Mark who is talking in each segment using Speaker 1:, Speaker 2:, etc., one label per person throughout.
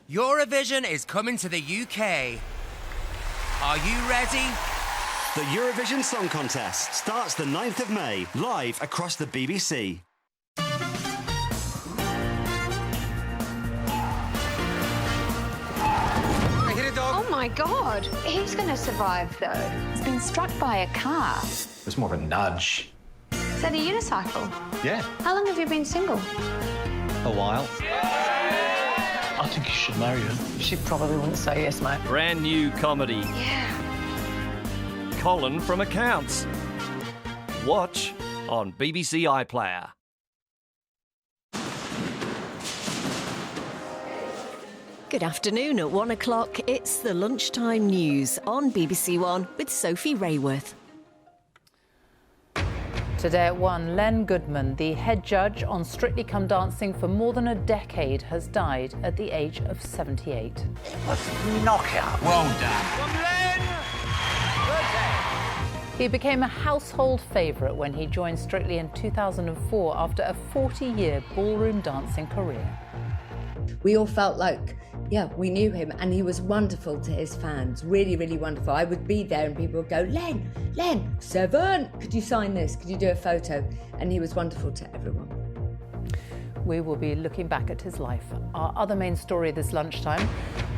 Speaker 1: Eurovision is coming to the UK. Are you ready?
Speaker 2: The Eurovision Song Contest starts the 9th of May, live across the BBC.
Speaker 3: Oh my God, he's going to survive though. He's been struck by a car.
Speaker 4: It's more of a nudge.
Speaker 3: Is that a unicycle?
Speaker 4: Yeah.
Speaker 3: How long have you been single?
Speaker 4: A while. I think you should marry her.
Speaker 5: She probably wouldn't say yes, mate.
Speaker 6: Brand new comedy.
Speaker 3: Yeah.
Speaker 6: Colin from Accounts. Watch on BBC iPlayer.
Speaker 7: Good afternoon. At 1 o'clock, it's the lunchtime news on BBC One with Sophie Raworth.
Speaker 8: Today at 1, Len Goodman, the head judge on Strictly Come Dancing for more than a decade, has died at the age of 78.
Speaker 9: It was knockout. Well done. From Len!
Speaker 8: He became a household favourite when he joined Strictly in 2004 after a 40-year ballroom dancing career.
Speaker 10: We all felt like, we knew him, and he was wonderful to his fans. Really, really wonderful. I would be there and people would go, Len, 7, could you sign this? Could you do a photo? And he was wonderful to everyone.
Speaker 8: We will be looking back at his life. Our other main story this lunchtime: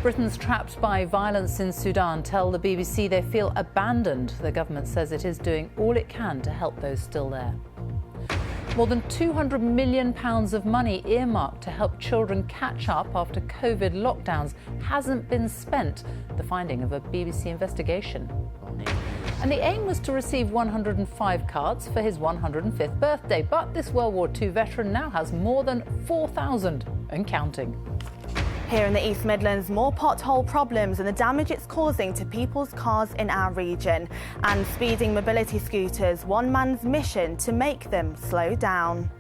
Speaker 8: Britons trapped by violence in Sudan tell the BBC they feel abandoned. The government says it is doing all it can to help those still there. More than £200 million of money earmarked to help children catch up after COVID lockdowns hasn't been spent, the finding of a BBC investigation. And the aim was to receive 105 cards for his 105th birthday, but this World War II veteran now has more than 4,000 and counting.
Speaker 11: Here in the East Midlands, more pothole problems and the damage it's causing to people's cars in our region. And speeding mobility scooters, one man's mission to make them slow down.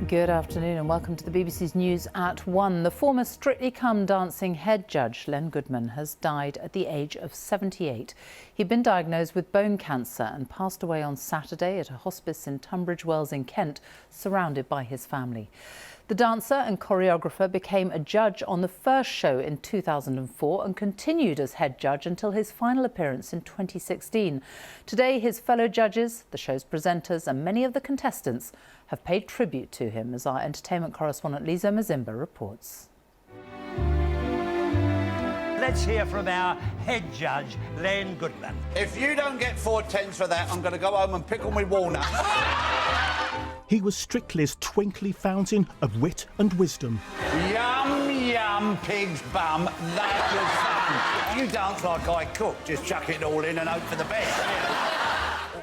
Speaker 8: Good afternoon and welcome to the BBC's News at 1. The former Strictly Come Dancing head judge, Len Goodman, has died at the age of 78. He'd been diagnosed with bone cancer and passed away on Saturday at a hospice in Tunbridge Wells in Kent, surrounded by his family. The dancer and choreographer became a judge on the first show in 2004 and continued as head judge until his final appearance in 2016. Today, his fellow judges, the show's presenters and many of the contestants have paid tribute to him, as our entertainment correspondent Lisa Mazimba reports.
Speaker 9: Let's hear from our head judge, Len Goodman.
Speaker 12: If you don't get 4 tens for that, I'm going to go home and pickle my walnut.
Speaker 13: He was Strictly's twinkly fountain of wit and wisdom.
Speaker 12: Yum, yum, pig's bum. That was fun. You dance like I cook. Just chuck it all in and hope for the best.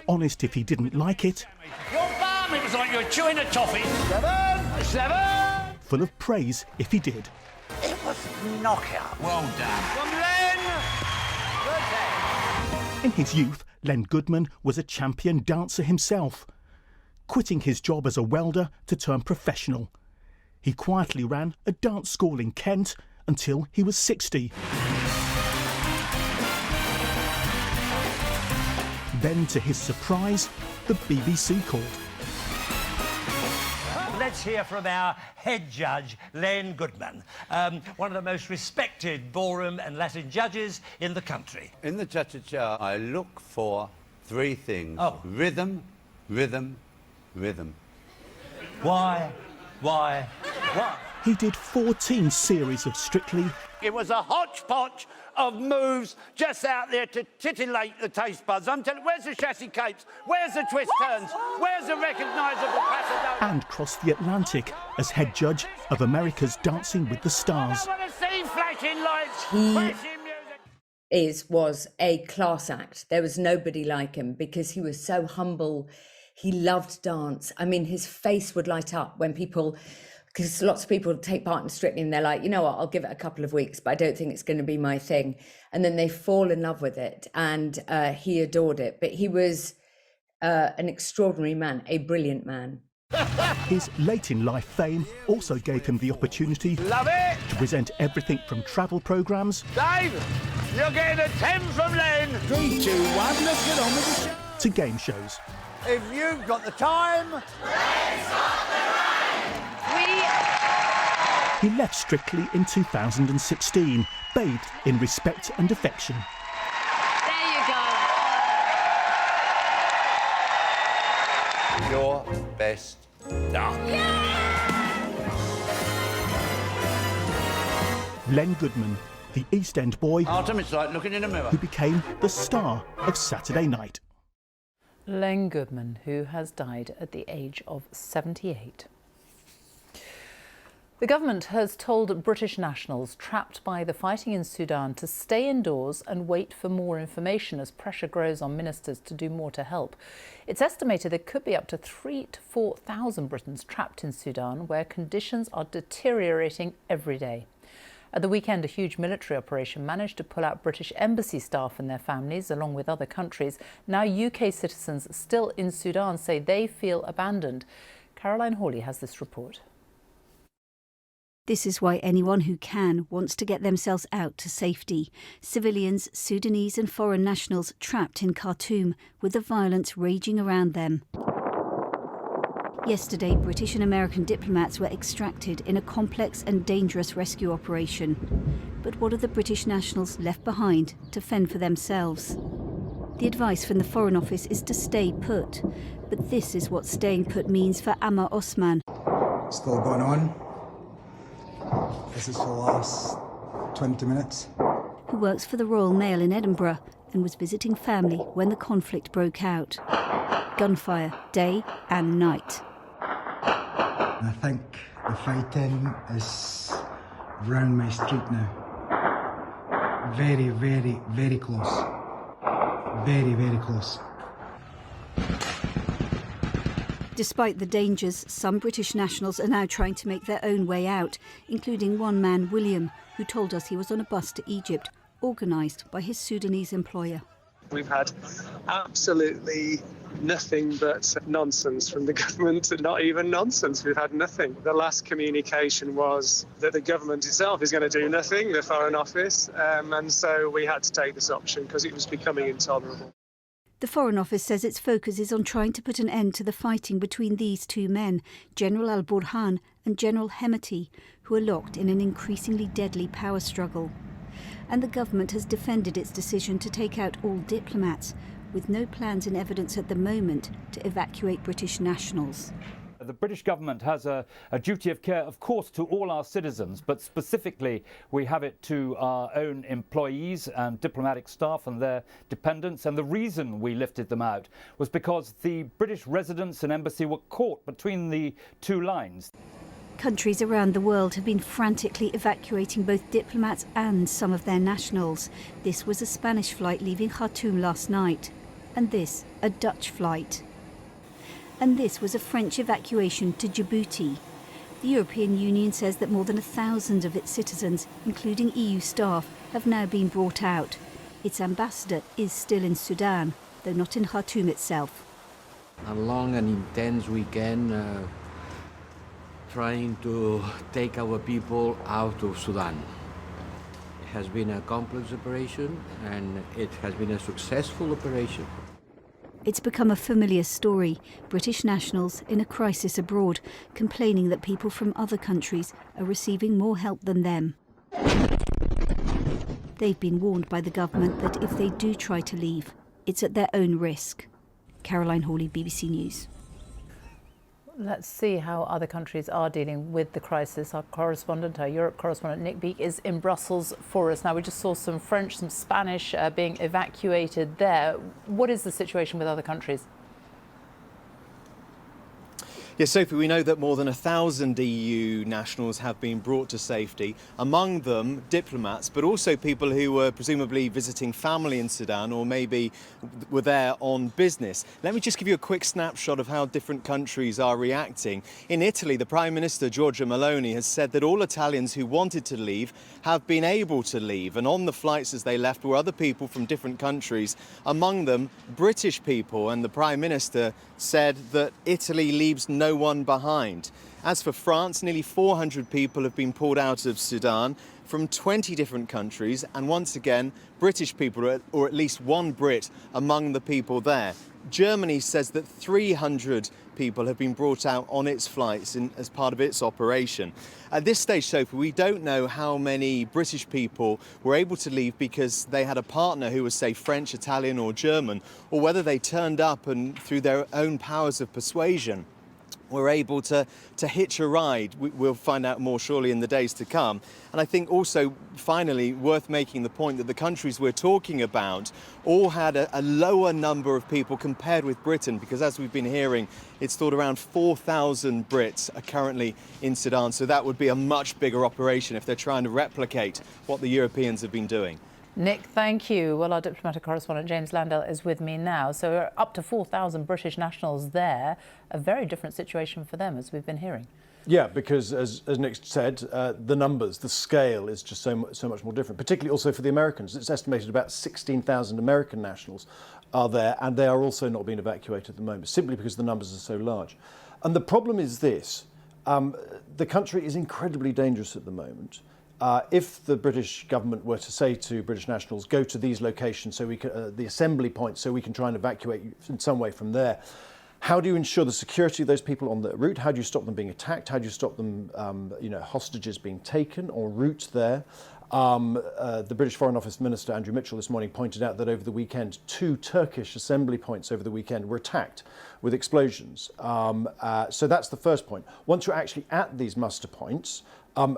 Speaker 13: Honest if he didn't like it.
Speaker 9: Your bum, it was like you were chewing a toffee. 7.
Speaker 13: Full of praise if he did.
Speaker 9: It was knockout. Well done. From Len.
Speaker 13: In his youth, Len Goodman was a champion dancer himself, quitting his job as a welder to turn professional. He quietly ran a dance school in Kent until he was 60. Then, to his surprise, the BBC called.
Speaker 9: Let's hear from our head judge, Len Goodman, one of the most respected ballroom and Latin judges in the country.
Speaker 12: In the judge's chair, I look for 3 things.
Speaker 9: Oh.
Speaker 12: Rhythm, rhythm, rhythm.
Speaker 9: Why?
Speaker 13: He did 14 series of Strictly.
Speaker 12: It was a hodgepodge of moves just out there to titillate the taste buds. I'm telling you, where's the chassis capes? Where's the twist turns? Where's the recognisable passadown?
Speaker 13: And crossed the Atlantic as head judge of America's Dancing with the Stars.
Speaker 9: I want to see flashing lights, flashing music.
Speaker 10: Was a class act. There was nobody like him because he was so humble. He loved dance. I mean, his face would light up when people... Because lots of people take part in Strictly and they're like, you know what, I'll give it a couple of weeks, but I don't think it's going to be my thing. And then they fall in love with it, and he adored it. But he was an extraordinary man, a brilliant man.
Speaker 13: His late-in-life fame also gave him the opportunity
Speaker 12: Love it!
Speaker 13: to present everything from travel programmes
Speaker 12: Dave, you're getting a 10 from Len.
Speaker 14: 3, 2, 1, let's get on with the show.
Speaker 13: to game shows.
Speaker 12: If you've got the time...
Speaker 13: He left Strictly in 2016, bathed in respect and affection.
Speaker 3: There you go.
Speaker 12: Your best dance.
Speaker 13: Len Goodman, the East End boy
Speaker 12: Artem, it's like looking in a mirror.
Speaker 13: who became the star of Saturday Night.
Speaker 8: Len Goodman, who has died at the age of 78. The government has told British nationals trapped by the fighting in Sudan to stay indoors and wait for more information as pressure grows on ministers to do more to help. It's estimated there could be up to 3,000 to 4,000 Britons trapped in Sudan, where conditions are deteriorating every day. At the weekend, a huge military operation managed to pull out British embassy staff and their families, along with other countries. Now UK citizens still in Sudan say they feel abandoned. Caroline Hawley has this report.
Speaker 15: This is why anyone who can wants to get themselves out to safety. Civilians, Sudanese and foreign nationals trapped in Khartoum with the violence raging around them. Yesterday, British and American diplomats were extracted in a complex and dangerous rescue operation. But what are the British nationals left behind to fend for themselves? The advice from the Foreign Office is to stay put. But this is what staying put means for Amma Osman.
Speaker 16: Still going on. This is for the last 20 minutes.
Speaker 15: Who works for the Royal Mail in Edinburgh and was visiting family when the conflict broke out. Gunfire, day and night.
Speaker 16: I think the fighting is round my street now. Very, very, very close. Very, very close.
Speaker 15: Despite the dangers, some British nationals are now trying to make their own way out, including one man, William, who told us he was on a bus to Egypt, organised by his Sudanese employer.
Speaker 17: We've had absolutely nothing but nonsense from the government, not even nonsense. We've had nothing. The last communication was that the government itself is going to do nothing, the Foreign Office, and so we had to take this option because it was becoming intolerable.
Speaker 15: The Foreign Office says its focus is on trying to put an end to the fighting between these two men, General al-Burhan and General Hemeti, who are locked in an increasingly deadly power struggle. And the government has defended its decision to take out all diplomats, with no plans in evidence at the moment to evacuate British nationals.
Speaker 18: The British government has a duty of care, of course, to all our citizens, but specifically we have it to our own employees and diplomatic staff and their dependents. And the reason we lifted them out was because the British residents and embassy were caught between the two lines.
Speaker 15: Countries around the world have been frantically evacuating both diplomats and some of their nationals. This was a Spanish flight leaving Khartoum last night, and this a Dutch flight. And this was a French evacuation to Djibouti. The European Union says that more than 1,000 of its citizens, including EU staff, have now been brought out. Its ambassador is still in Sudan, though not in Khartoum itself.
Speaker 19: A long and intense weekend trying to take our people out of Sudan. It has been a complex operation and it has been a successful operation.
Speaker 15: It's become a familiar story. British nationals in a crisis abroad, complaining that people from other countries are receiving more help than them. They've been warned by the government that if they do try to leave, it's at their own risk. Caroline Hawley, BBC News.
Speaker 8: Let's see how other countries are dealing with the crisis. Our correspondent, our Europe correspondent, Nick Beak, is in Brussels for us. Now, we just saw some French, some Spanish being evacuated there. What is the situation with other countries?
Speaker 20: Yes, Sophie, we know that more than 1,000 EU nationals have been brought to safety, among them diplomats, but also people who were presumably visiting family in Sudan or maybe were there on business. Let me just give you a quick snapshot of how different countries are reacting. In Italy, the Prime Minister, Giorgia Meloni, has said that all Italians who wanted to leave have been able to leave, and on the flights as they left were other people from different countries, among them British people, and the Prime Minister said that Italy leaves no no one behind. As for France, nearly 400 people have been pulled out of Sudan from 20 different countries, and once again, British people, or at least one Brit among the people there. Germany says that 300 people have been brought out on its flights as part of its operation. At this stage, Sophie, we don't know how many British people were able to leave because they had a partner who was, say, French, Italian or German, or whether they turned up and, through their own powers of persuasion, were able to hitch a ride. We'll find out more surely in the days to come. And I think also, finally, worth making the point that the countries we're talking about all had a lower number of people compared with Britain, because as we've been hearing, it's thought around 4,000 Brits are currently in Sudan. So that would be a much bigger operation if they're trying to replicate what the Europeans have been doing.
Speaker 8: Nick, thank you. Well, our diplomatic correspondent James Landell is with me now. So we're up to 4,000 British nationals there. A very different situation for them, as we've been hearing.
Speaker 21: Yeah, because as Nick said, the numbers, the scale is just so much more different, particularly also for the Americans. It's estimated about 16,000 American nationals are there, and they are also not being evacuated at the moment, simply because the numbers are so large. And the problem is this, the country is incredibly dangerous at the moment. If the British government were to say to British nationals, go to these locations, so we can, the assembly points, so we can try and evacuate you in some way from there, how do you ensure the security of those people on the route? How do you stop them being attacked? How do you stop them, hostages being taken en route there? The British Foreign Office Minister Andrew Mitchell this morning pointed out that over the weekend, 2 Turkish assembly points over the weekend were attacked with explosions. So that's the first point. Once you're actually at these muster points,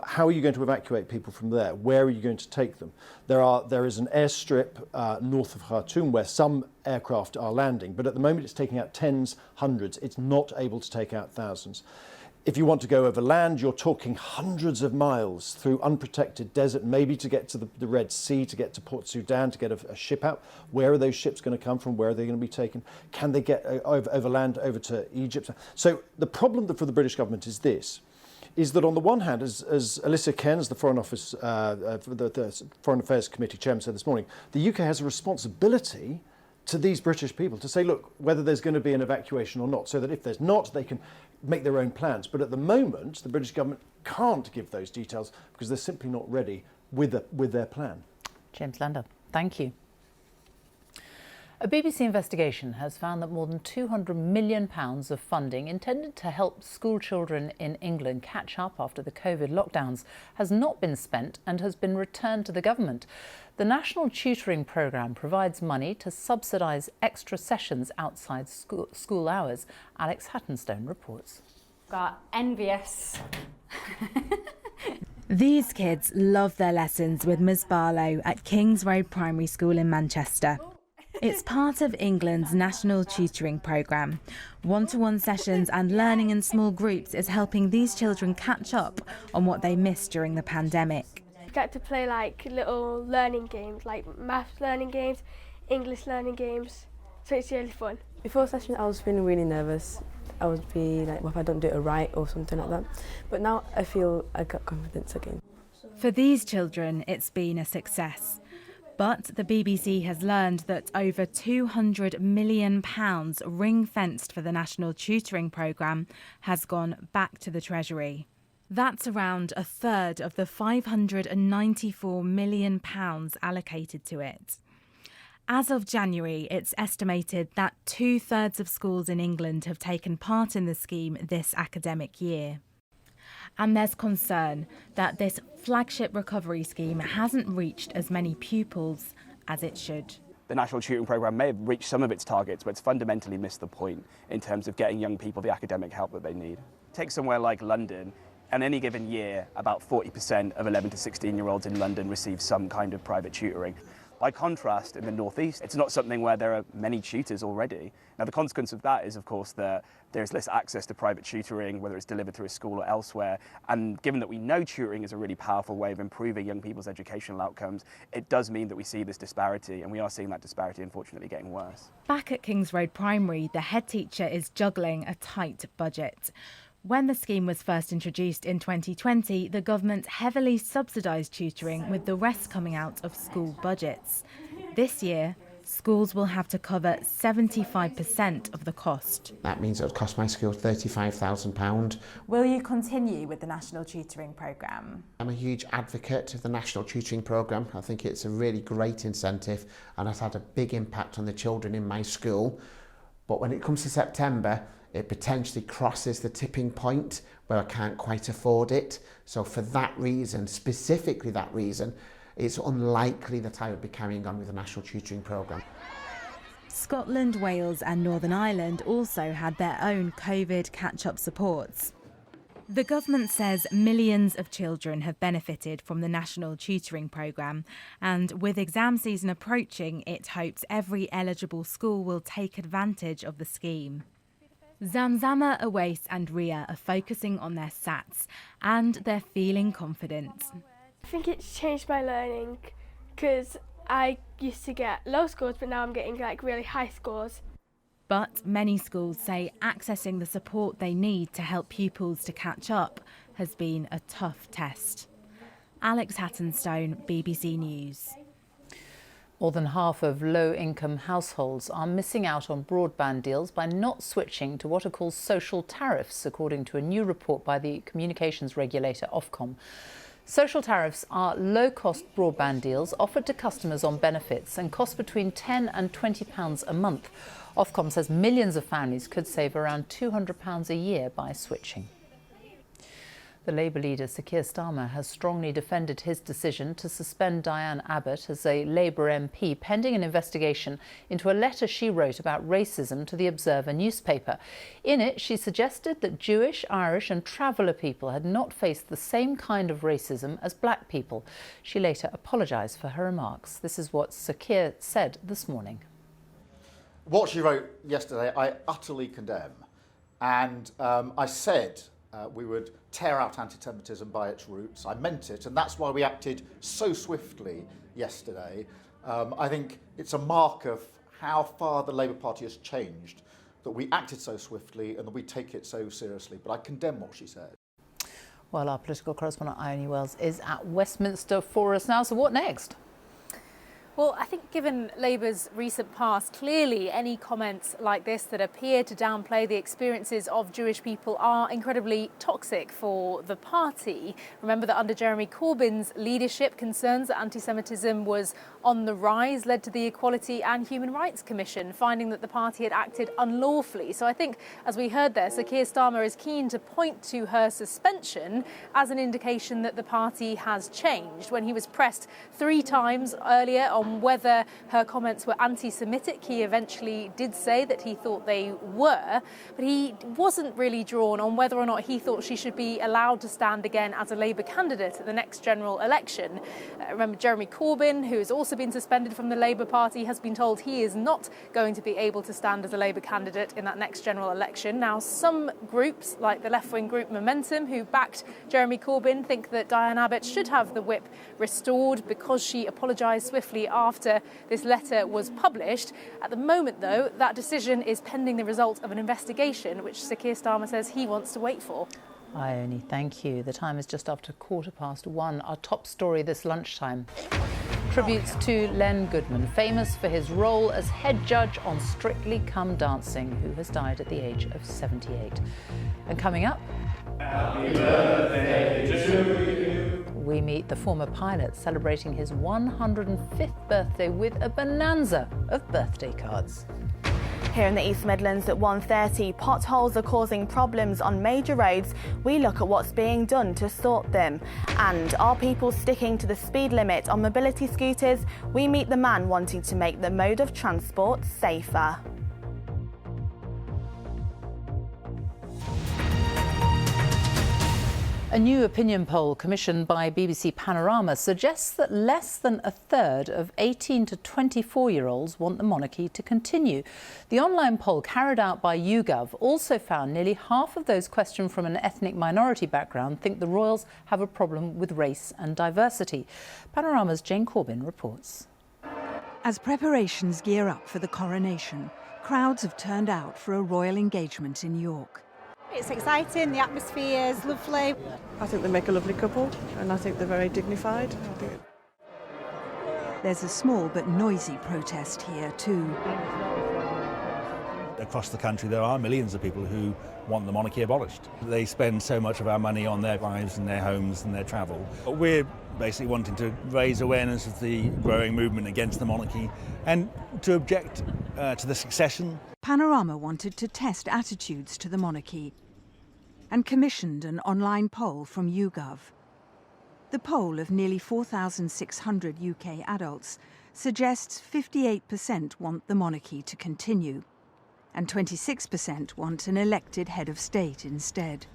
Speaker 21: how are you going to evacuate people from there? Where are you going to take them? There is an airstrip north of Khartoum where some aircraft are landing, but at the moment it's taking out tens, hundreds. It's not able to take out thousands. If you want to go over land, you're talking hundreds of miles through unprotected desert, maybe to get to the Red Sea, to get to Port Sudan, to get a ship out. Where are those ships going to come from? Where are they going to be taken? Can they get over land over to Egypt? So the problem for the British government is this, is that on the one hand, as Alyssa Cairns, the Foreign Office, the Foreign Affairs Committee chairman said this morning, the UK has a responsibility to these British people to say, look, whether there's going to be an evacuation or not, so that if there's not, they can make their own plans. But at the moment, the British government can't give those details because they're simply not ready with their plan.
Speaker 8: James Landell, thank you. A BBC investigation has found that more than £200 million of funding intended to help school children in England catch up after the COVID lockdowns has not been spent and has been returned to the government. The National Tutoring Programme provides money to subsidise extra sessions outside school hours. Alex Hattonstone reports.
Speaker 22: Got envious.
Speaker 23: These kids love their lessons with Ms Barlow at Kings Road Primary School in Manchester. It's part of England's National Tutoring Programme. One-to-one sessions and learning in small groups is helping these children catch up on what they missed during the pandemic.
Speaker 24: We get to play like little learning games, like maths learning games, English learning games, so it's really fun.
Speaker 25: Before session I was feeling really nervous. I would be like, well, if I don't do it right or something like that. But now I feel I got confidence again.
Speaker 23: For these children, it's been a success. But the BBC has learned that over £200 million ring-fenced for the National Tutoring Programme has gone back to the Treasury. That's around a third of the £594 million allocated to it. As of January, it's estimated that 2/3 of schools in England have taken part in the scheme this academic year. And there's concern that this flagship recovery scheme hasn't reached as many pupils as it should.
Speaker 26: The National Tutoring Programme may have reached some of its targets, but it's fundamentally missed the point in terms of getting young people the academic help that they need. Take somewhere like London. In any given year, about 40% of 11 to 16-year-olds in London receive some kind of private tutoring. By contrast, in the northeast, it's not something where there are many tutors already. Now, the consequence of that is, of course, that there's less access to private tutoring, whether it's delivered through a school or elsewhere. And given that we know tutoring is a really powerful way of improving young people's educational outcomes, it does mean that we see this disparity, and we are seeing that disparity, unfortunately, getting worse.
Speaker 23: Back at Kings Road Primary, the head teacher is juggling a tight budget. When the scheme was first introduced in 2020, the government heavily subsidised tutoring, with the rest coming out of school budgets. This year, Schools will have to cover 75% of the cost.
Speaker 1: That means it'll cost my school £35,000.
Speaker 2: Will you continue with the National Tutoring Programme?
Speaker 1: I'm a huge advocate of the National Tutoring Programme. I think it's a really great incentive and has had a big impact on the children in my school. But when it comes to September, it potentially crosses the tipping point where I can't quite afford it. So for that reason, specifically that reason, it's unlikely that I would be carrying on with the National Tutoring Programme.
Speaker 23: Scotland, Wales and Northern Ireland also had their own COVID catch-up supports. The government says millions of children have benefited from the National Tutoring Programme, and with exam season approaching, it hopes every eligible school will take advantage of the scheme. Zamzama, Awais and Ria are focusing on their SATs and they're feeling confident.
Speaker 24: I think it's changed my learning because I used to get low scores, but now I'm getting like really high scores.
Speaker 23: But many schools say accessing the support they need to help pupils to catch up has been a tough test. Alex Hattonstone, BBC News.
Speaker 8: More than half of low-income households are missing out on broadband deals by not switching to what are called social tariffs, according to a new report by the communications regulator Ofcom. Social tariffs are low-cost broadband deals offered to customers on benefits and cost between £10 and £20 a month. Ofcom says millions of families could save around £200 a year by switching. The Labour leader Sir Keir Starmer has strongly defended his decision to suspend Diane Abbott as a Labour MP pending an investigation into a letter she wrote about racism to the Observer newspaper. In it, she suggested that Jewish, Irish and traveller people had not faced the same kind of racism as black people. She later apologised for her remarks. This is what Sir Keir said this morning.
Speaker 4: What she wrote yesterday, I utterly condemn. And I said we would tear out anti-Semitism by its roots. I meant it, and that's why we acted so swiftly yesterday. I think it's a mark of how far the Labour Party has changed, that we acted so swiftly and that we take it so seriously. But I condemn what she said.
Speaker 8: Well, our political correspondent Ione Wells is at Westminster for us now. So what next?
Speaker 5: Well, I think given Labour's recent past, clearly any comments like this that appear to downplay the experiences of Jewish people are incredibly toxic for the party. Remember that under Jeremy Corbyn's leadership, concerns that anti-Semitism was on the rise led to the Equality and Human Rights Commission finding that the party had acted unlawfully. So I think, as we heard there, Sir Keir Starmer is keen to point to her suspension as an indication that the party has changed. When he was pressed 3 times earlier on whether her comments were anti-Semitic, he eventually did say that he thought they were, but he wasn't really drawn on whether or not he thought she should be allowed to stand again as a Labour candidate at the next general election. Remember, Jeremy Corbyn, who has also been suspended from the Labour Party, has been told he is not going to be able to stand as a Labour candidate in that next general election. Now, some groups, like the left-wing group Momentum, who backed Jeremy Corbyn, think that Diane Abbott should have the whip restored because she apologised swiftly after this letter was published. At the moment, though, that decision is pending the result of an investigation, which Sir Keir Starmer says he wants to wait for.
Speaker 8: Ione, thank you. The time is just after 1:15. Our top story this lunchtime. Tributes to Len Goodman, famous for his role as head judge on Strictly Come Dancing, who has died at the age of 78. And coming up, happy birthday to you. We meet the former pilot celebrating his 105th birthday with a bonanza of birthday cards.
Speaker 11: Here in the East Midlands at 1:30, potholes are causing problems on major roads. We look at what's being done to sort them. And are people sticking to the speed limit on mobility scooters? We meet the man wanting to make the mode of transport safer.
Speaker 8: A new opinion poll commissioned by BBC Panorama suggests that less than a third of 18 to 24-year-olds want the monarchy to continue. The online poll carried out by YouGov also found nearly half of those questioned from an ethnic minority background think the royals have a problem with race and diversity. Panorama's Jane Corbyn reports.
Speaker 6: As preparations gear up for the coronation, crowds have turned out for a royal engagement in York.
Speaker 7: It's exciting, the atmosphere is lovely.
Speaker 27: I think they make a lovely couple and I think they're very dignified.
Speaker 6: There's a small but noisy protest here too.
Speaker 3: Across the country there are millions of people who want the monarchy abolished. They spend so much of our money on their lives and their homes and their travel. We're basically wanting to raise awareness of the growing movement against the monarchy and to object to the succession.
Speaker 6: Panorama wanted to test attitudes to the monarchy and commissioned an online poll from YouGov. The poll of nearly 4,600 UK adults suggests 58% want the monarchy to continue, and 26% want an elected head of state instead.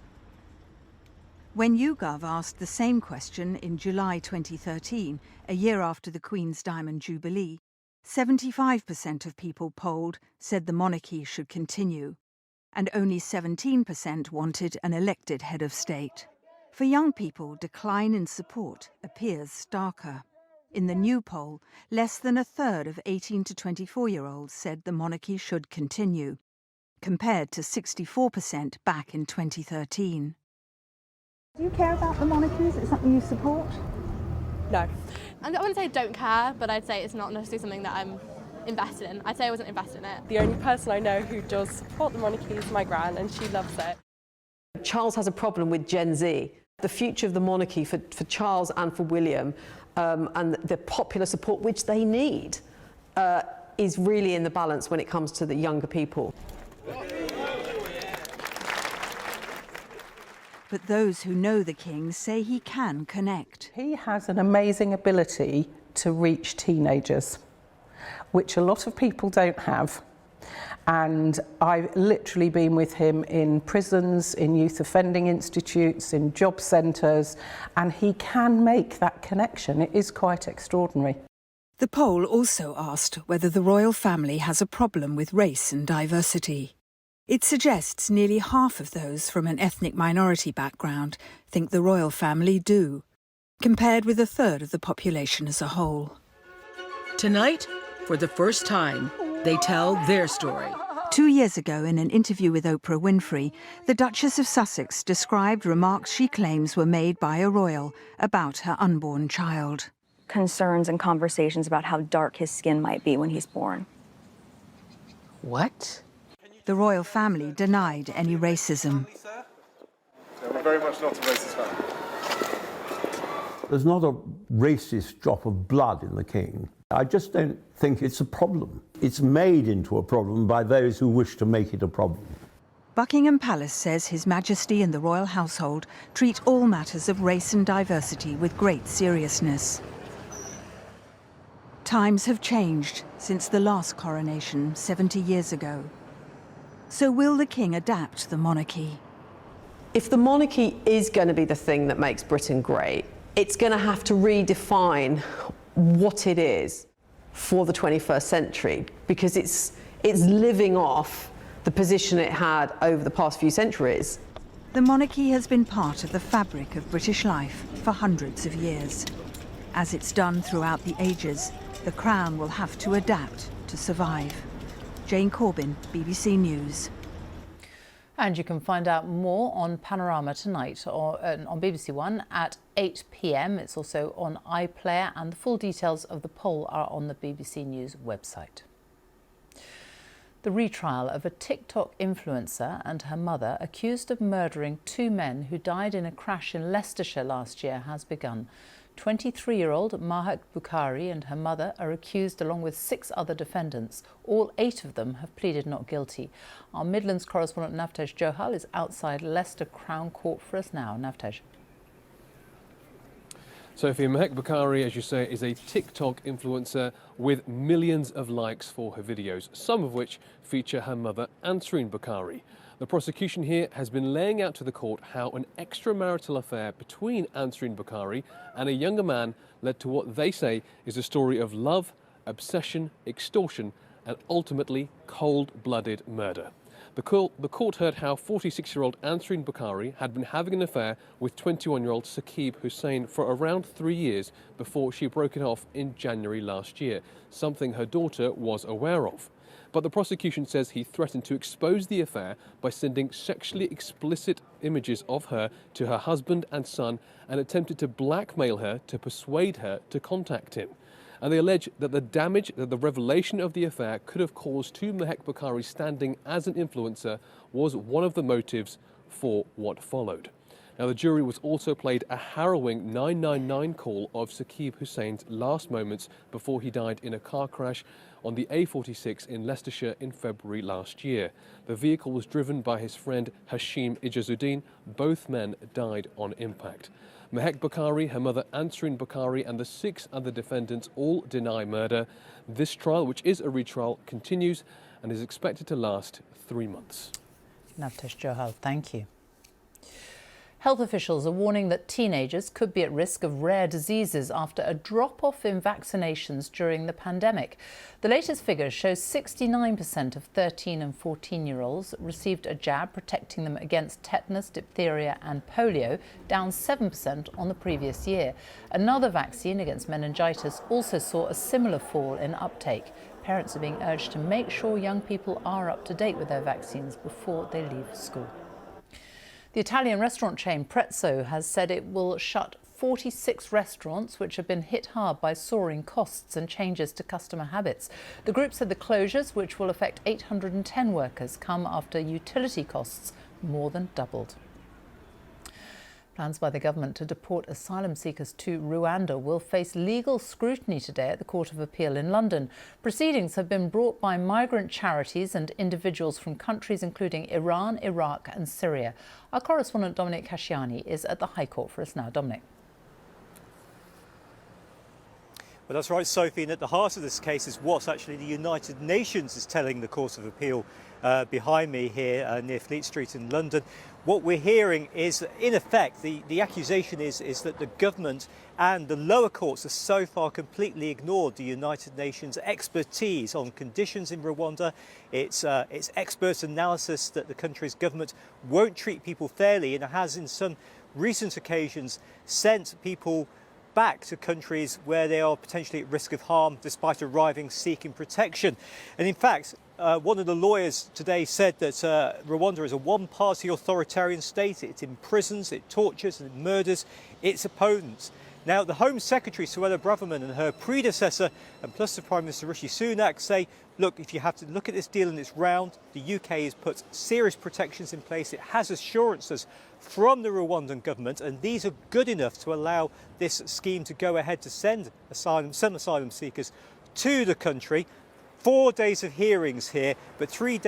Speaker 6: When YouGov asked the same question in July 2013, a year after the Queen's Diamond Jubilee, 75% of people polled said the monarchy should continue, and only 17% wanted an elected head of state. For young people, decline in support appears starker. In the new poll, less than a third of 18 to 24-year-olds said the monarchy should continue, compared to 64% back in 2013.
Speaker 9: Do you care about the monarchy? Is it something you support?
Speaker 10: No. I wouldn't say I don't care, but I'd say it's not necessarily something that I'm invested in. I'd say I wasn't invested in it.
Speaker 12: The only person I know who does support the monarchy is my gran, and she loves it.
Speaker 13: Charles has a problem with Gen Z. The future of the monarchy for Charles and for William, and the popular support which they need, is really in the balance when it comes to the younger people.
Speaker 6: But those who know the King say he can connect.
Speaker 14: He has an amazing ability to reach teenagers, which a lot of people don't have. And I've literally been with him in prisons, in youth offending institutes, in job centres, and he can make that connection. It is quite extraordinary.
Speaker 6: The poll also asked whether the royal family has a problem with race and diversity. It suggests nearly half of those from an ethnic minority background think the royal family do, compared with a third of the population as a whole.
Speaker 27: Tonight, for the first time, they tell their story.
Speaker 6: 2 years ago, in an interview with Oprah Winfrey, the Duchess of Sussex described remarks she claims were made by a royal about her unborn child.
Speaker 28: Concerns and conversations about how dark his skin might be when he's born.
Speaker 27: What?
Speaker 6: The royal family denied any racism.
Speaker 29: We're very much not a racist family.
Speaker 30: There's not a racist drop of blood in the King. I just don't think it's a problem. It's made into a problem by those who wish to make it a problem.
Speaker 6: Buckingham Palace says His Majesty and the royal household treat all matters of race and diversity with great seriousness. Times have changed since the last coronation 70 years ago. So will the King adapt the monarchy?
Speaker 13: If the monarchy is going to be the thing that makes Britain great, it's going to have to redefine what it is for the 21st century, because it's living off the position it had over the past few centuries.
Speaker 6: The monarchy has been part of the fabric of British life for hundreds of years. As it's done throughout the ages, the Crown will have to adapt to survive. Jane Corbin, BBC News.
Speaker 8: And you can find out more on Panorama tonight or on BBC One at 8 p.m. It's also on iPlayer, and the full details of the poll are on the BBC News website. The retrial of a TikTok influencer and her mother accused of murdering 2 men who died in a crash in Leicestershire last year has begun. 23-year-old Mahak Bukhari and her mother are accused along with 6 other defendants. All 8 of them have pleaded not guilty. Our Midlands correspondent Navtej Johal is outside Leicester Crown Court for us now. Navtej.
Speaker 31: Sophie, Mahak Bukhari, as you say, is a TikTok influencer with millions of likes for her videos, some of which feature her mother, Ansreen Bukhari. The prosecution here has been laying out to the court how an extramarital affair between Ansreen Bukhari and a younger man led to what they say is a story of love, obsession, extortion, and ultimately cold-blooded murder. The court heard how 46-year-old Ansreen Bukhari had been having an affair with 21-year-old Saqib Hussain for around 3 years before she broke it off in January last year, something her daughter was aware of. But the prosecution says he threatened to expose the affair by sending sexually explicit images of her to her husband and son and attempted to blackmail her to persuade her to contact him. and they allege that the damage that the revelation of the affair could have caused to Mehek Bakari's standing as an influencer was one of the motives for what followed. Now, the jury was also played a harrowing 999 call of Saqib Hussein's last moments before he died in a car crash on the A46 in Leicestershire in February last year. The vehicle was driven by his friend Hashim Ijazuddin. Both men died on impact. Mehek Bakari, her mother Ansrin Bakari, and the 6 other defendants all deny murder. This trial, which is a retrial, continues and is expected to last 3 months.
Speaker 8: Navtesh Johal, thank you. Health officials are warning that teenagers could be at risk of rare diseases after a drop-off in vaccinations during the pandemic. The latest figures show 69% of 13 and 14-year-olds received a jab protecting them against tetanus, diphtheria and polio, down 7% on the previous year. Another vaccine against meningitis also saw a similar fall in uptake. Parents are being urged to make sure young people are up to date with their vaccines before they leave school. The Italian restaurant chain Prezzo has said it will shut 46 restaurants which have been hit hard by soaring costs and changes to customer habits. The group said the closures, which will affect 810 workers, come after utility costs more than doubled. Plans by the government to deport asylum seekers to Rwanda will face legal scrutiny today at the Court of Appeal in London. Proceedings have been brought by migrant charities and individuals from countries including Iran, Iraq and Syria. Our correspondent Dominic Casciani is at the High Court for us now. Dominic.
Speaker 2: Well, that's right, Sophie, and at the heart of this case is what actually the United Nations is telling the Court of Appeal behind me here near Fleet Street in London. What we're hearing is, in effect, the accusation is that the government and the lower courts have so far completely ignored the United Nations expertise on conditions in Rwanda. It's expert analysis that the country's government won't treat people fairly and has, in some recent occasions, sent people back to countries where they are potentially at risk of harm despite arriving seeking protection. And in fact, one of the lawyers today said that Rwanda is a one-party authoritarian state. It imprisons, it tortures and it murders its opponents. Now, the Home Secretary, Suella Braverman, and her predecessor, and plus the Prime Minister Rishi Sunak, say, look, if you have to look at this deal and it's round, the UK has put serious protections in place. It has assurances from the Rwandan government, and these are good enough to allow this scheme to go ahead to send asylum seekers to the country. 4 days of hearings here, but 3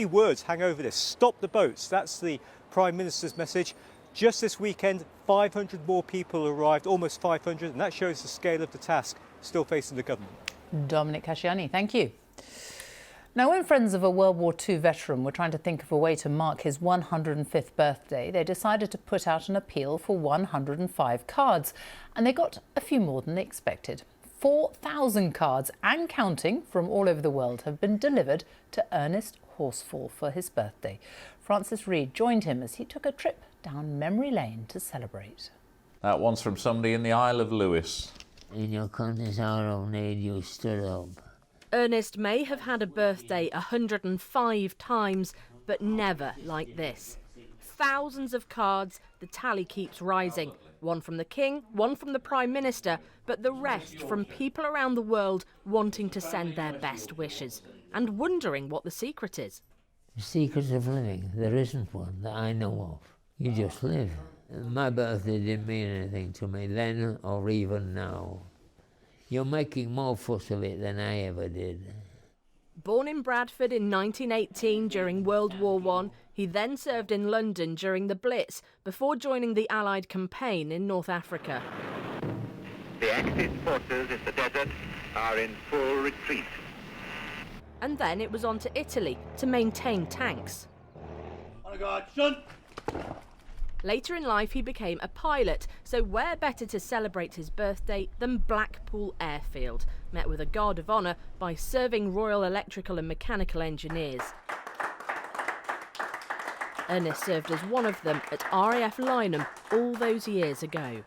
Speaker 2: words hang over this. Stop the boats. That's the Prime Minister's message. Just this weekend, 500 more people arrived, almost 500, and that shows the scale of the task still facing the government.
Speaker 8: Dominic Casciani, thank you. Now, when friends of a World War II veteran were trying to think of a way to mark his 105th birthday, they decided to put out an appeal for 105 cards, and they got a few more than they expected. 4,000 cards and counting from all over the world have been delivered to Ernest Horsfall for his birthday. Francis Reid joined him as he took a trip down memory lane to celebrate.
Speaker 15: That one's from somebody in the Isle of Lewis.
Speaker 16: In your country's hour of need, you stood up.
Speaker 17: Ernest may have had a birthday 105 times, but never like this. Thousands of cards, the tally keeps rising. One from the King, one from the Prime Minister, but the rest from people around the world wanting to send their best wishes and wondering what the secret is.
Speaker 16: The secret of living, there isn't one that I know of. You just live. My birthday didn't mean anything to me then or even now. You're making more fuss of it than I ever did.
Speaker 17: Born in Bradford in 1918 during World War I, he then served in London during the Blitz before joining the Allied campaign in North Africa.
Speaker 18: The Axis forces in the desert are in full retreat.
Speaker 17: And then it was on to Italy to maintain tanks. Later in life he became a pilot, so where better to celebrate his birthday than Blackpool Airfield, met with a Guard of Honour by serving Royal Electrical and Mechanical Engineers. Ernest served as one of them at RAF Lynham all those years ago.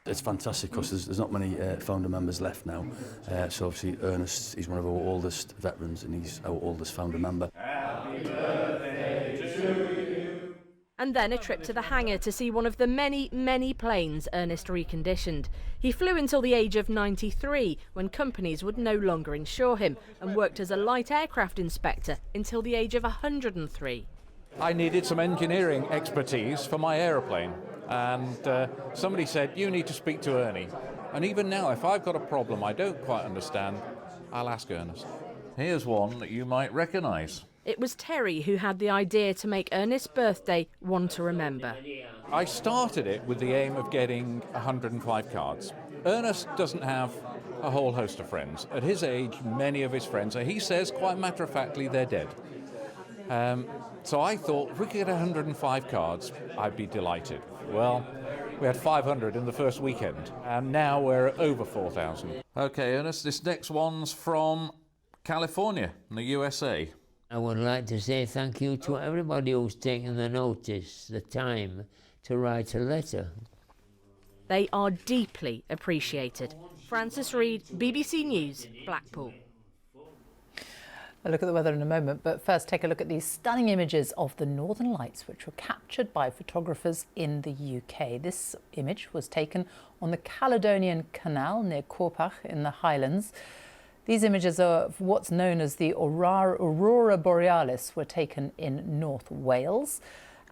Speaker 19: It's fantastic because there's not many founder members left now, so obviously Ernest is one of our oldest veterans and he's our oldest founder member.
Speaker 17: Happy birthday to you. and then a trip to the hangar to see one of the many, many planes Ernest reconditioned. He flew until the age of 93, when companies would no longer insure him, and worked as a light aircraft inspector until the age of 103.
Speaker 15: I needed some engineering expertise for my aeroplane, and somebody said, you need to speak to Ernie. And even now, if I've got a problem I don't quite understand, I'll ask Ernest. Here's one that you might recognise.
Speaker 17: It was Terry who had the idea to make Ernest's birthday one to remember.
Speaker 15: I started it with the aim of getting 105 cards. Ernest doesn't have a whole host of friends. At his age, many of his friends, he says quite matter-of-factly, they're dead. So I thought, if we could get 105 cards, I'd be delighted. Well, we had 500 in the first weekend, and now we're at over 4,000. OK, Ernest, this next one's from California, in the USA.
Speaker 16: I would like to say thank you to everybody who's taken the notice, the time to write a letter.
Speaker 17: They are deeply appreciated. Francis Reid, BBC News, Blackpool.
Speaker 8: I'll look at the weather in a moment, but first take a look at these stunning images of the Northern Lights, which were captured by photographers in the UK. This image was taken on the Caledonian Canal near Corpach in the Highlands. These images of what's known as the Aurora Borealis were taken in North Wales.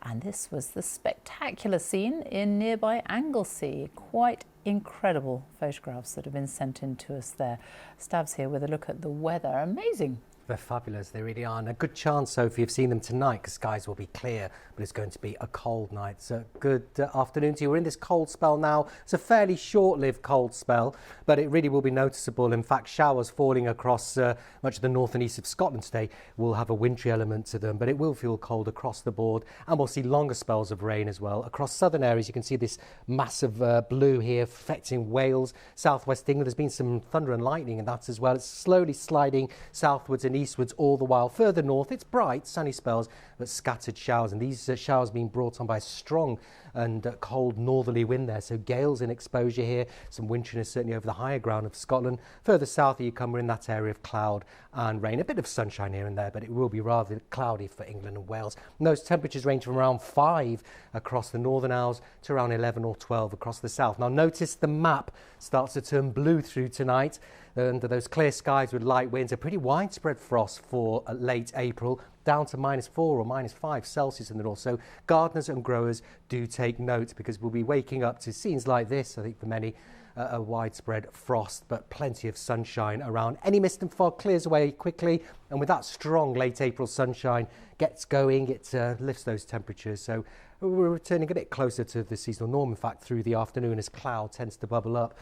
Speaker 8: And this was the spectacular scene in nearby Anglesey. Quite incredible photographs that have been sent in to us there. Stav's here with a look at the weather. Amazing.
Speaker 1: They're fabulous, they really are. And a good chance, Sophie, of seeing them tonight, because skies will be clear, but it's going to be a cold night. So good afternoon to you. We're in this cold spell now. It's a fairly short-lived cold spell, but it really will be noticeable. In fact, showers falling across much of the north and east of Scotland today will have a wintry element to them, but it will feel cold across the board. And we'll see longer spells of rain as well. Across southern areas, you can see this massive blue here affecting Wales, southwest England. There's been some thunder and lightning in that as well. It's slowly sliding southwards and eastwards all the while. Further north, it's bright, sunny spells, but scattered showers. And these showers being brought on by a strong and cold northerly wind there. So gales in exposure here, some wintriness certainly over the higher ground of Scotland. Further south you come, we're in that area of cloud and rain. A bit of sunshine here and there, but it will be rather cloudy for England and Wales. And those temperatures range from around 5 across the Northern Isles to around 11 or 12 across the south. Now notice the map starts to turn blue through tonight. Under those clear skies with light winds, a pretty widespread frost for late April, down to -4 or -5 Celsius in the north. So gardeners and growers do take note, because we'll be waking up to scenes like this, I think for many, a widespread frost, but plenty of sunshine around. Any mist and fog clears away quickly, and with that strong late April sunshine gets going, it lifts those temperatures. So we're returning a bit closer to the seasonal norm, in fact, through the afternoon as cloud tends to bubble up.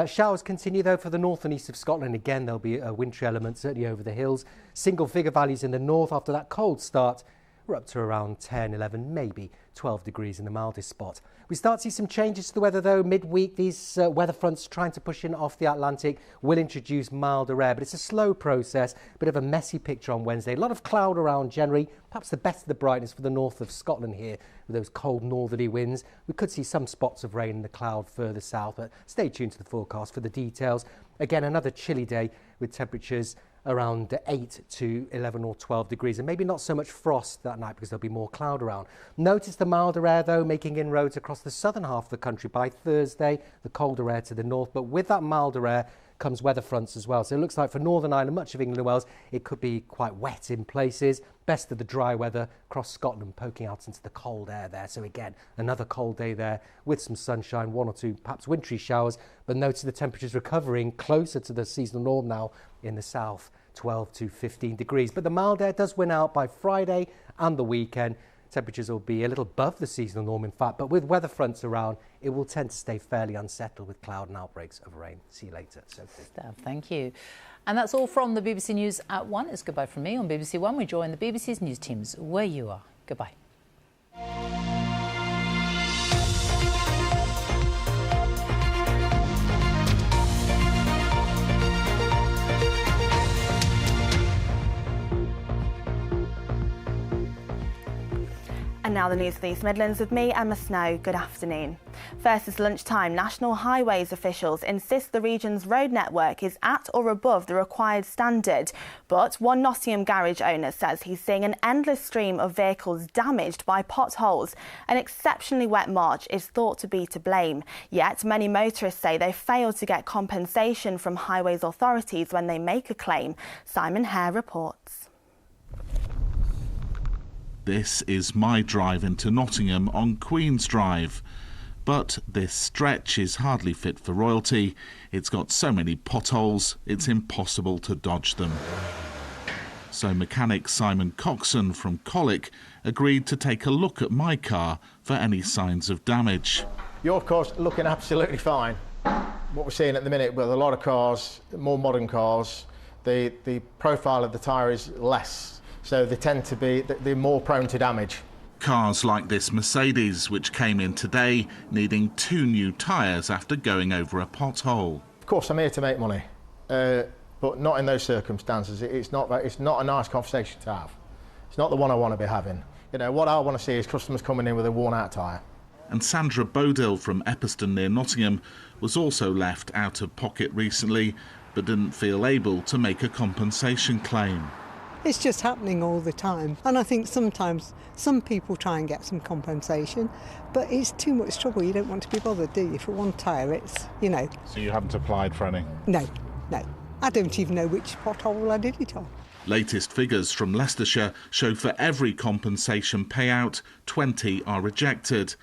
Speaker 1: Showers continue, though, for the north and east of Scotland. Again, there'll be a wintry element, certainly over the hills. Single-figure values in the north after that cold start. We're up to around 10, 11, maybe 12 degrees in the mildest spot. We start to see some changes to the weather, though. Midweek, these weather fronts trying to push in off the Atlantic will introduce milder air, but it's a slow process. Bit of a messy picture on Wednesday. A lot of cloud around generally. Perhaps the best of the brightness for the north of Scotland here with those cold northerly winds. We could see some spots of rain in the cloud further south, but stay tuned to the forecast for the details. Again, another chilly day with temperatures around 8 to 11 or 12 degrees, and maybe not so much frost that night because there'll be more cloud around. Notice the milder air, though, making inroads across the southern half of the country by Thursday, the colder air to the north, but with that milder air comes weather fronts as well. So it looks like for Northern Ireland, much of England and Wales, it could be quite wet in places. Best of the dry weather across Scotland, poking out into the cold air there. So again, another cold day there with some sunshine, 1 or 2 perhaps wintry showers, but notice the temperatures recovering closer to the seasonal norm now in the south, 12 to 15 degrees. But the mild air does win out by Friday and the weekend. Temperatures will be a little above the seasonal norm, in fact, but with weather fronts around, it will tend to stay fairly unsettled with cloud and outbreaks of rain. See you later, Sophie.
Speaker 8: Thank you. And that's all from the BBC News at 1. It's goodbye from me on BBC One. We join the BBC's news teams where you are. Goodbye.
Speaker 4: And now the news for the East Midlands with me, Emma Snow. Good afternoon. First this lunchtime, National Highways officials insist the region's road network is at or above the required standard. But one Nottingham garage owner says he's seeing an endless stream of vehicles damaged by potholes. An exceptionally wet March is thought to be to blame. Yet many motorists say they failed to get compensation from highways authorities when they make a claim. Simon Hare reports.
Speaker 5: This is my drive into Nottingham on Queen's Drive. But this stretch is hardly fit for royalty. It's got so many potholes, it's impossible to dodge them. So mechanic Simon Coxon from Colic agreed to take a look at my car for any signs of damage.
Speaker 7: Your car's looking absolutely fine. What we're seeing at the minute with a lot of cars, more modern cars, the profile of the tyre is less. So they tend to be, they're more prone to damage.
Speaker 5: Cars like this Mercedes, which came in today, needing 2 new tyres after going over a pothole.
Speaker 7: Of course, I'm here to make money, but not in those circumstances. It's not a nice conversation to have. It's not the one I want to be having. You know, what I want to see is customers coming in with a worn-out tyre.
Speaker 5: And Sandra Bodil from Epperston near Nottingham was also left out of pocket recently, but didn't feel able to make a compensation claim.
Speaker 11: It's just happening all the time, and I think sometimes some people try and get some compensation, but it's too much trouble. You don't want to be bothered, do you? For one tyre, it's, you know.
Speaker 20: So you haven't applied for any?
Speaker 11: No. I don't even know which pothole I did it on.
Speaker 5: Latest figures from Leicestershire show for every compensation payout, 20 are rejected.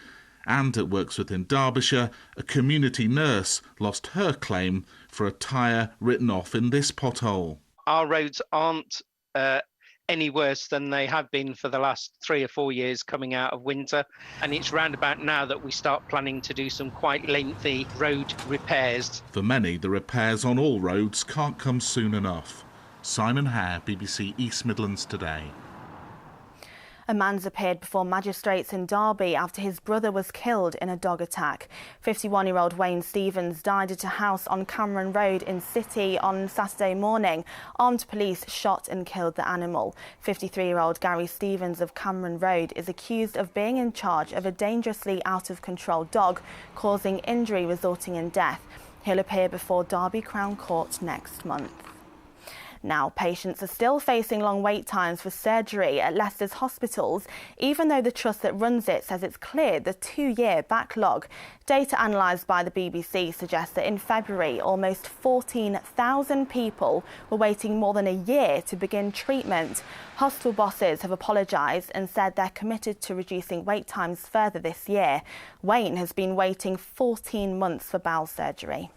Speaker 5: And at Worksworth in Derbyshire, a community nurse lost her claim for a tyre written off in this pothole.
Speaker 21: Our roads aren't any worse than they have been for the last 3 or 4 years coming out of winter, and it's round about now that we start planning to do some quite lengthy road repairs.
Speaker 5: For many, the repairs on all roads can't come soon enough. Simon Hare, BBC East Midlands Today.
Speaker 4: A man's appeared before magistrates in Derby after his brother was killed in a dog attack. 51-year-old Wayne Stevens died at a house on Cameron Road in City on Saturday morning. Armed police shot and killed the animal. 53-year-old Gary Stevens of Cameron Road is accused of being in charge of a dangerously out-of-control dog, causing injury resulting in death. He'll appear before Derby Crown Court next month. Now, patients are still facing long wait times for surgery at Leicester's hospitals, even though the trust that runs it says it's cleared the 2-year backlog. Data analysed by the BBC suggests that in February, almost 14,000 people were waiting more than a year to begin treatment. Hospital bosses have apologised and said they're committed to reducing wait times further this year. Wayne has been waiting 14 months for bowel surgery.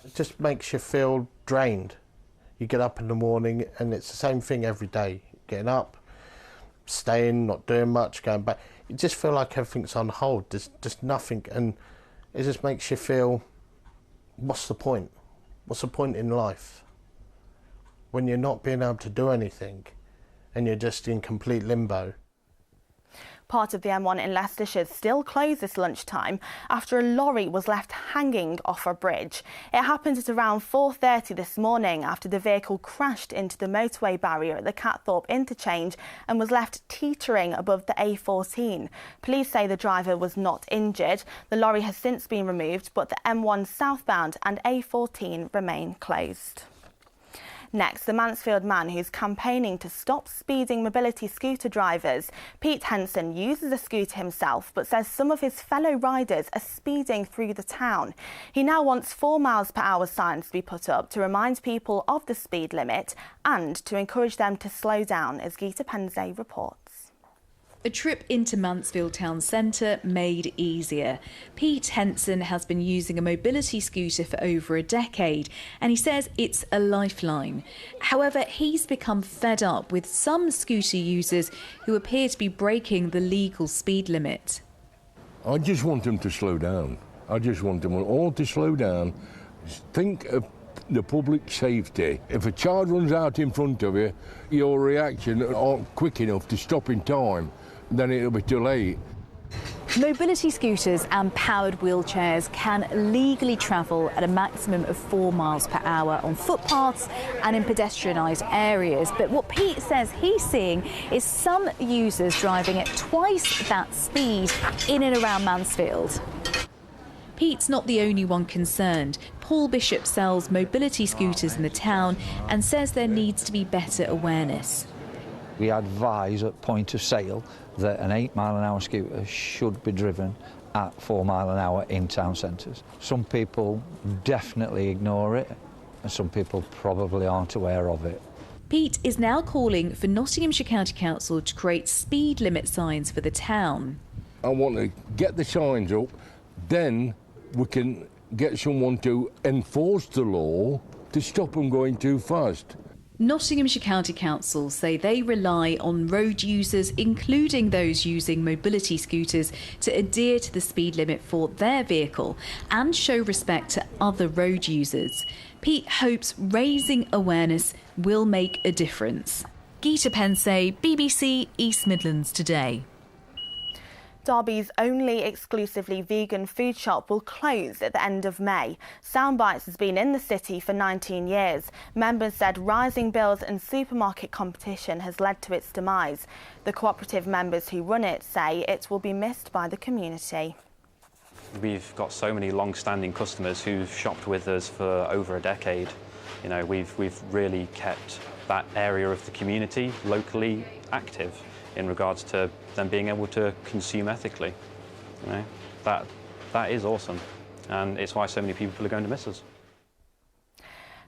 Speaker 22: It just makes you feel drained. You get up in the morning and it's the same thing every day. Getting up, staying, not doing much, going back. You just feel like everything's on hold. There's just nothing, and it just makes you feel, what's the point? What's the point in life? When you're not being able to do anything and you're just in complete limbo.
Speaker 4: Part of the M1 in Leicestershire still closed this lunchtime after a lorry was left hanging off a bridge. It happened at around 4:30 this morning after the vehicle crashed into the motorway barrier at the Catthorpe interchange and was left teetering above the A14. Police say the driver was not injured. The lorry has since been removed, but the M1 southbound and A14 remain closed. Next, the Mansfield man who's campaigning to stop speeding mobility scooter drivers. Pete Henson uses a scooter himself, but says some of his fellow riders are speeding through the town. He now wants 4 miles per hour signs to be put up to remind people of the speed limit and to encourage them to slow down, as Gita Penze reports.
Speaker 23: A trip into Mansfield town centre made easier. Pete Henson has been using a mobility scooter for over a decade and he says it's a lifeline. However, he's become fed up with some scooter users who appear to be breaking the legal speed limit.
Speaker 24: I just want them to slow down. I just want them all to slow down. Think of the public safety. If a child runs out in front of you, your reaction aren't quick enough to stop in time, then it'll be too late.
Speaker 23: Mobility scooters and powered wheelchairs can legally travel at a maximum of 4 miles per hour on footpaths and in pedestrianised areas. But what Pete says he's seeing is some users driving at twice that speed in and around Mansfield. Pete's not the only one concerned. Paul Bishop sells mobility scooters in the town and says there needs to be better awareness.
Speaker 3: We advise at point of sale that an 8-mile-an-hour scooter should be driven at 4 mile an hour in town centres. Some people definitely ignore it, and some people probably aren't aware of it.
Speaker 23: Pete is now calling for Nottinghamshire County Council to create speed limit signs for the town.
Speaker 24: I want to get the signs up, then we can get someone to enforce the law to stop them going too fast.
Speaker 23: Nottinghamshire County Council say they rely on road users, including those using mobility scooters, to adhere to the speed limit for their vehicle and show respect to other road users. Pete hopes raising awareness will make a difference. Geeta Pensay, BBC East Midlands Today.
Speaker 4: Derby's only exclusively vegan food shop will close at the end of May. Soundbites has been in the city for 19 years. Members said rising bills and supermarket competition has led to its demise. The cooperative members who run it say it will be missed by the community.
Speaker 9: We've got so many long-standing customers who've shopped with us for over a decade. You know, we've really kept that area of the community locally active in regards to them being able to consume ethically. You know, that is awesome, and it's why so many people are going to miss us.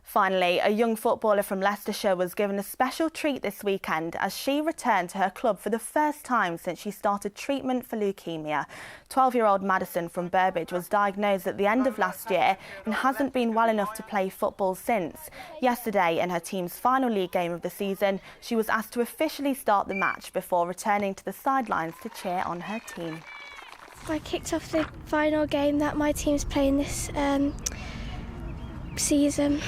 Speaker 4: Finally, a young footballer from Leicestershire was given a special treat this weekend as she returned to her club for the first time since she started treatment for leukemia. 12-year-old Madison from Burbage was diagnosed at the end of last year and hasn't been well enough to play football since. Yesterday, in her team's final league game of the season, she was asked to officially start the match before returning to the sidelines to cheer on her team.
Speaker 10: I kicked off the final game that my team's playing this season.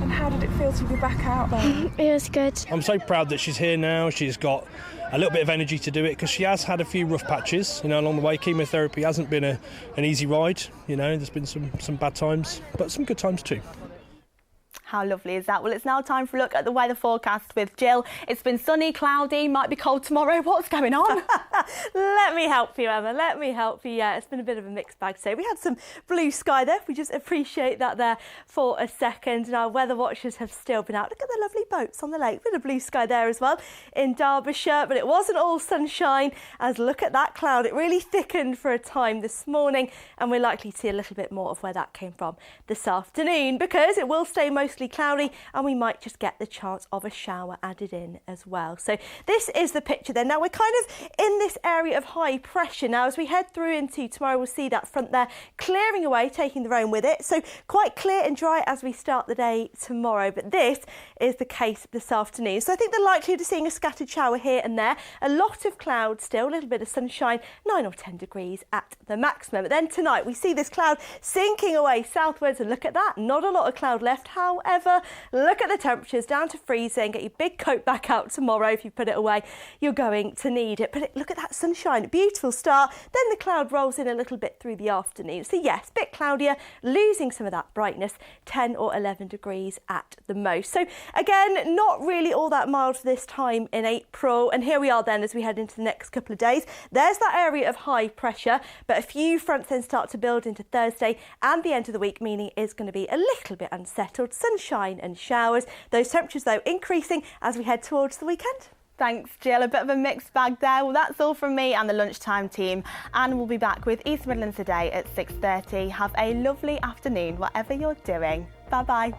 Speaker 12: And how did it feel to be back out there?
Speaker 10: It was good.
Speaker 14: I'm so proud that she's here now. She's got a little bit of energy to do it because she has had a few rough patches, you know, along the way. Chemotherapy hasn't been an easy ride, you know. There's been some bad times, but some good times too.
Speaker 4: How lovely is that? Well, it's now time for a look at the weather forecast with Jill. It's been sunny, cloudy, might be cold tomorrow. What's going on?
Speaker 20: Let me help you, Emma. Let me help you. Yeah, it's been a bit of a mixed bag today. We had some blue sky there. We just appreciate that there for a second. And our weather watchers have still been out. Look at the lovely boats on the lake. Bit of blue sky there as well in Derbyshire. But it wasn't all sunshine, as look at that cloud. It really thickened for a time this morning. And we're likely to see a little bit more of where that came from this afternoon, because it will stay mostly cloudy and we might just get the chance of a shower added in as well. So this is the picture then. Now we're kind of in this area of high pressure now. As we head through into tomorrow, we'll see that front there clearing away, taking the rain with it. So quite clear and dry as we start the day tomorrow. But this is the case this afternoon. So I think the likelihood of seeing a scattered shower here and there. A lot of clouds still, a little bit of sunshine, 9 or 10 degrees at the maximum. But then tonight we see this cloud sinking away southwards, and look at that, not a lot of cloud left. However, look at the temperatures down to freezing. Get your big coat back out tomorrow. If you put it away, you're going to need it. But look at that sunshine, beautiful start. Then the cloud rolls in a little bit through the afternoon. So yes, a bit cloudier, losing some of that brightness, 10 or 11 degrees at the most. So again, not really all that mild for this time in April. And here we are then as we head into the next couple of days. There's that area of high pressure, but a few fronts then start to build into Thursday and the end of the week, meaning it is going to be a little bit unsettled. Sunshine and showers. Those temperatures, though, increasing as we head towards the weekend.
Speaker 4: Thanks, Jill. A bit of a mixed bag there. Well, that's all from me and the lunchtime team. And we'll be back with East Midlands Today at 6:30. Have a lovely afternoon, whatever you're doing. Bye-bye.